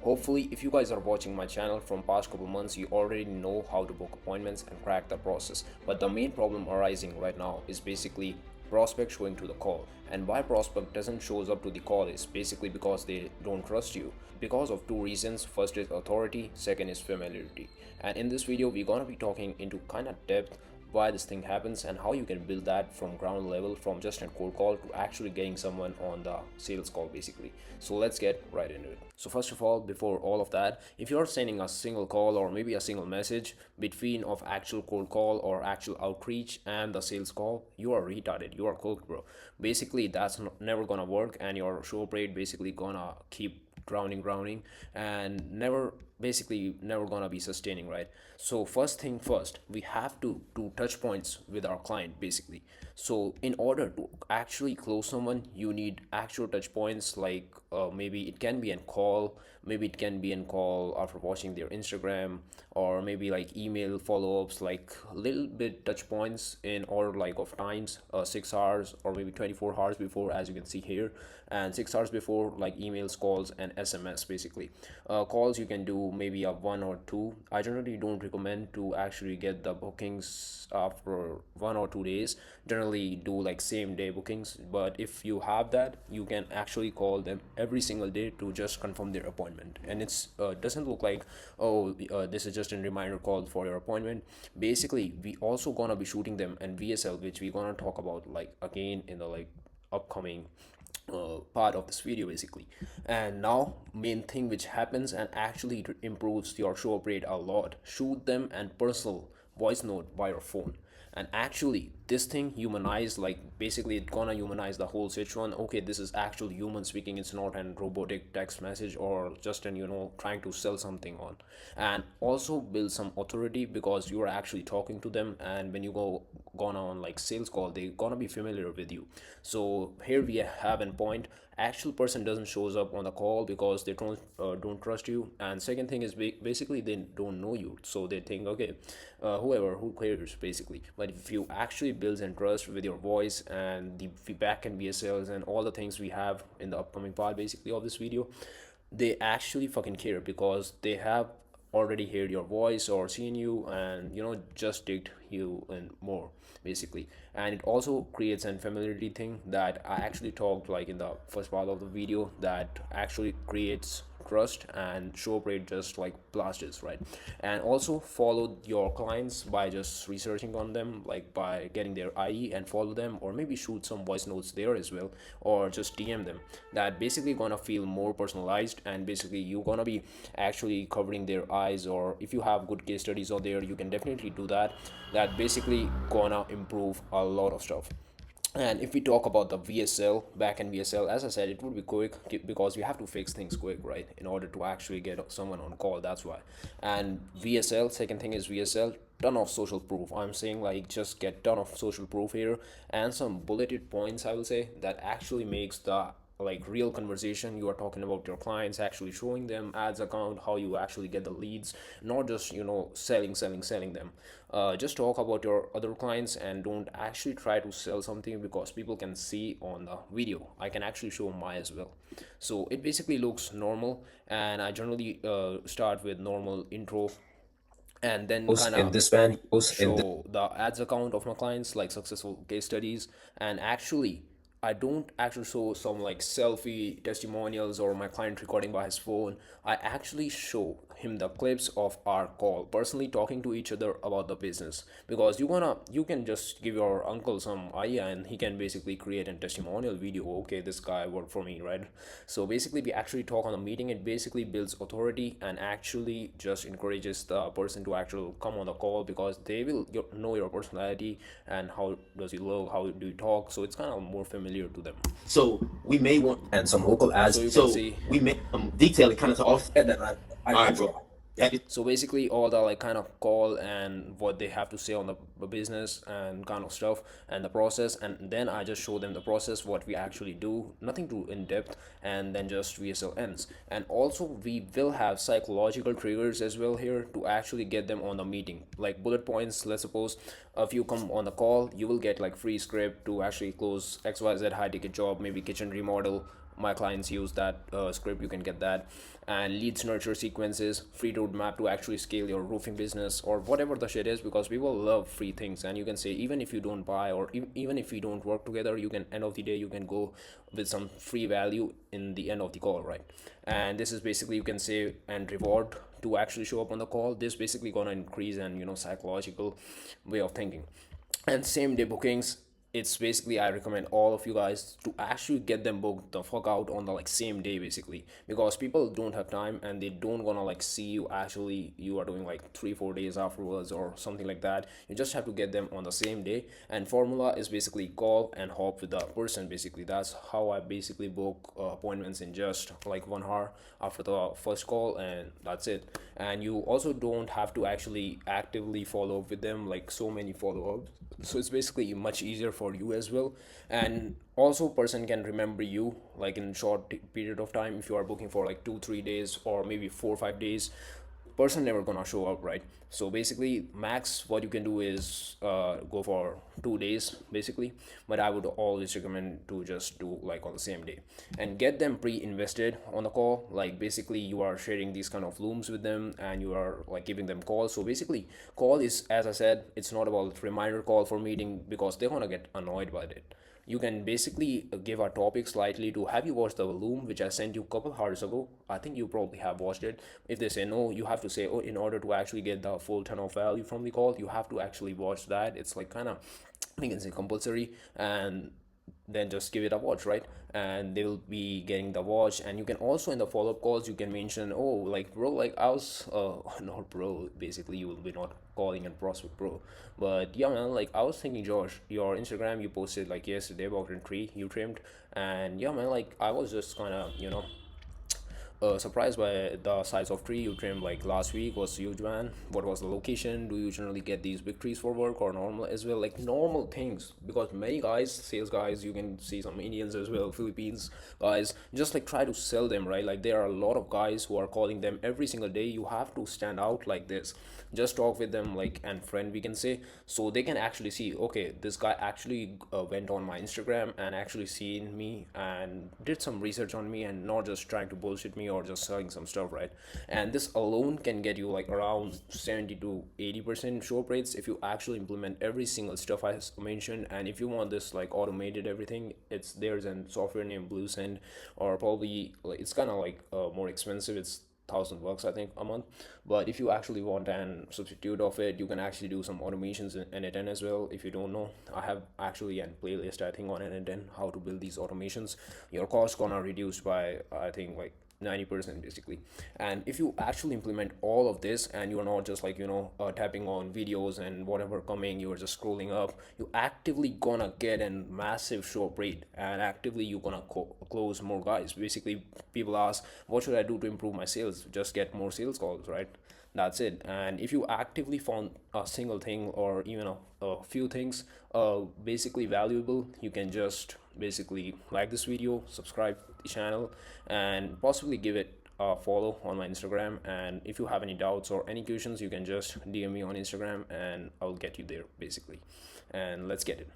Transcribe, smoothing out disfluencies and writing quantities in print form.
Hopefully, if you guys are watching my channel from past couple months, you already know how to book appointments and crack the process. But the main problem arising right now is basically prospect showing to the call. And why prospect doesn't shows up to the call is basically because they don't trust you. Because of two reasons. First is authority, second is familiarity. And in this video, we're gonna be talking into kind of depth why this thing happens and how you can build that from ground level, from just a cold call to actually getting someone on the sales call basically. So let's get right into it. So first of all, before all of that, if you're sending a single call or maybe a single message between of actual cold call or actual outreach and the sales call, you are retarded, you are cooked, bro. Basically that's never gonna work, and your show rate basically gonna keep drowning and never gonna be sustaining, right? So first thing first, we have to do touch points with our client basically. So in order to actually close someone, you need actual touch points, like maybe it can be a call, maybe it can be a call after watching their Instagram, or maybe like email follow-ups, like little bit touch points in order like of times, 6 hours or maybe 24 hours before, as you can see here, and 6 hours before, like emails, calls, and SMS basically. Calls you can do maybe a one or two. I generally don't recommend to actually get the bookings after 1 or 2 days. Generally do like same day bookings, but if you have that, you can actually call them every single day to just confirm their appointment. And it's doesn't look like, oh, this is just a reminder call for your appointment. Basically, we also gonna be shooting them and VSL, which we gonna talk about like again in the like upcoming part of this video basically. And now main thing which happens and actually improves your show up rate a lot: shoot them and personal voice note by your phone. And actually this thing humanize, like basically it gonna humanize the whole situation. Okay, this is actual human speaking, it's not an robotic text message or just an trying to sell something on. And also build some authority because you are actually talking to them, and when you gonna on like sales call, they gonna be familiar with you. So here we have an point: actual person doesn't shows up on the call because they don't trust you. And second thing is basically they don't know you, so they think, okay, who cares basically. But if you actually build and trust with your voice and the feedback and VSLs and all the things we have in the upcoming part basically of this video, they actually fucking care because they have already heard your voice or seen you, and just digged you in more basically. And it also creates an familiarity thing that I actually talked like in the first part of the video, that actually creates trust and show rate just like blasts, right? And also follow your clients by just researching on them, like by getting their IE and follow them, or maybe shoot some voice notes there as well, or just DM them. That basically gonna feel more personalized, and basically you gonna be actually covering their eyes. Or if you have good case studies out there, you can definitely do that. That basically gonna improve a lot of stuff. And if we talk about the VSL, back end VSL, as I said, it would be quick because we have to fix things quick, right? In order to actually get someone on call, that's why. And VSL, second thing is VSL, ton of social proof. I'm saying like just get ton of social proof here and some bulleted points, I will say, that actually makes the like real conversation. You are talking about your clients, actually showing them ads account, how you actually get the leads, not just selling them. Just talk about your other clients and don't actually try to sell something, because people can see on the video. I can actually show my as well. So it basically looks normal, and I generally start with normal intro, and then kind In of this band, in this. show the ads account of my clients, like successful case studies. And actually I don't actually show some like selfie testimonials or my client recording by his phone. I actually show him the clips of our call, personally talking to each other about the business, because you can just give your uncle some idea and he can basically create a testimonial video. Okay, this guy worked for me, right? So basically we actually talk on the meeting. It basically builds authority and actually just encourages the person to actually come on the call, because they will know your personality and how does you look, how do you talk. So it's kind of more familiar to them. So we may want and some local So ads. you can So see, we may detail it kind of to offset that. I all right, draw. bro. That is So basically all the like kind of call and what they have to say on the business and kind of stuff and the process, and then I just show them the process, what we actually do, nothing too in depth, and then just VSL ends. And also we will have psychological triggers as well here to actually get them on the meeting, like bullet points. Let's suppose if you come on the call, you will get like free script to actually close XYZ high ticket job, maybe kitchen remodel, my clients use that script, you can get that. And leads nurture sequences, free roadmap to actually scale your roofing business or whatever the shit is, because people love free things. And you can say, even if you don't buy, or even if we don't work together, you can, end of the day, you can go with some free value in the end of the call, right? And this is basically, you can say, and reward to actually show up on the call. This basically gonna increase and, psychological way of thinking. And same day bookings, it's basically, I recommend all of you guys to actually get them booked the fuck out on the like same day, basically, because people don't have time and they don't gonna like see you actually, you are doing like 3-4 days afterwards or something like that. You just have to get them on the same day. And formula is basically call and hop with the person, basically. That's how I basically book appointments in just like 1 hour after the first call, and that's it. And you also don't have to actually actively follow up with them, like so many follow-ups, so it's basically much easier for you as well. And also, person can remember you like in short period of time. If you are booking for like 2-3 days or maybe 4 or 5 days, person never gonna show up, right? So basically, max what you can do is go for 2 days, basically. But I would always recommend to just do like on the same day and get them pre-invested on the call. Like basically, you are sharing these kind of looms with them and you are like giving them calls. So basically, call is, as I said, it's not about reminder call for meeting, because they're gonna get annoyed by it. You can basically give a topic slightly to, have you watched the Loom, which I sent you a couple hours ago? I think you probably have watched it. If they say no, you have to say, oh, in order to actually get the full ton of value from the call, you have to actually watch that. It's like kind of, I can say, compulsory. And then just give it a watch, right? And they will be getting the watch. And you can also, in the follow-up calls, you can mention, oh, like, bro, like I was not bro, basically, you will be not calling and prospect bro, but yeah, man, like I was thinking, Josh, your Instagram, you posted like yesterday about a tree you trimmed. And yeah, man, like I was just kind of, surprised by the size of tree you trimmed like last week. Was huge, man. What was the location? Do you generally get these big trees for work or normal as well? Like normal things, because many guys, sales guys, you can see some Indians as well, Philippines guys, just like try to sell them, right? Like there are a lot of guys who are calling them every single day. You have to stand out like this. Just talk with them like and friend, we can say, so they can actually see, okay, this guy actually went on my Instagram and actually seen me and did some research on me, and not just trying to bullshit me or just selling some stuff, right? And this alone can get you like around 70 to 80% show up rates if you actually implement every single stuff I mentioned. And if you want this like automated everything, it's there's a software named BlueSend, or probably like it's kind of like more expensive. It's $1,000 I think a month. But if you actually want an substitute of it, you can actually do some automations in N10 as well. If you don't know, I have actually a playlist I think on N10 how to build these automations. Your cost gonna reduce by I think like 90% basically. And if you actually implement all of this and you're not just like tapping on videos and whatever coming, you're just scrolling up, you actively gonna get a massive show up rate, and actively you're gonna close more guys. Basically, people ask, what should I do to improve my sales? Just get more sales calls, right? That's it. And if you actively found a single thing or even a few things basically valuable, you can just basically like this video, subscribe to the channel, and possibly give it a follow on my Instagram. And if you have any doubts or any questions, you can just DM me on Instagram and I'll get you there, basically. And let's get it.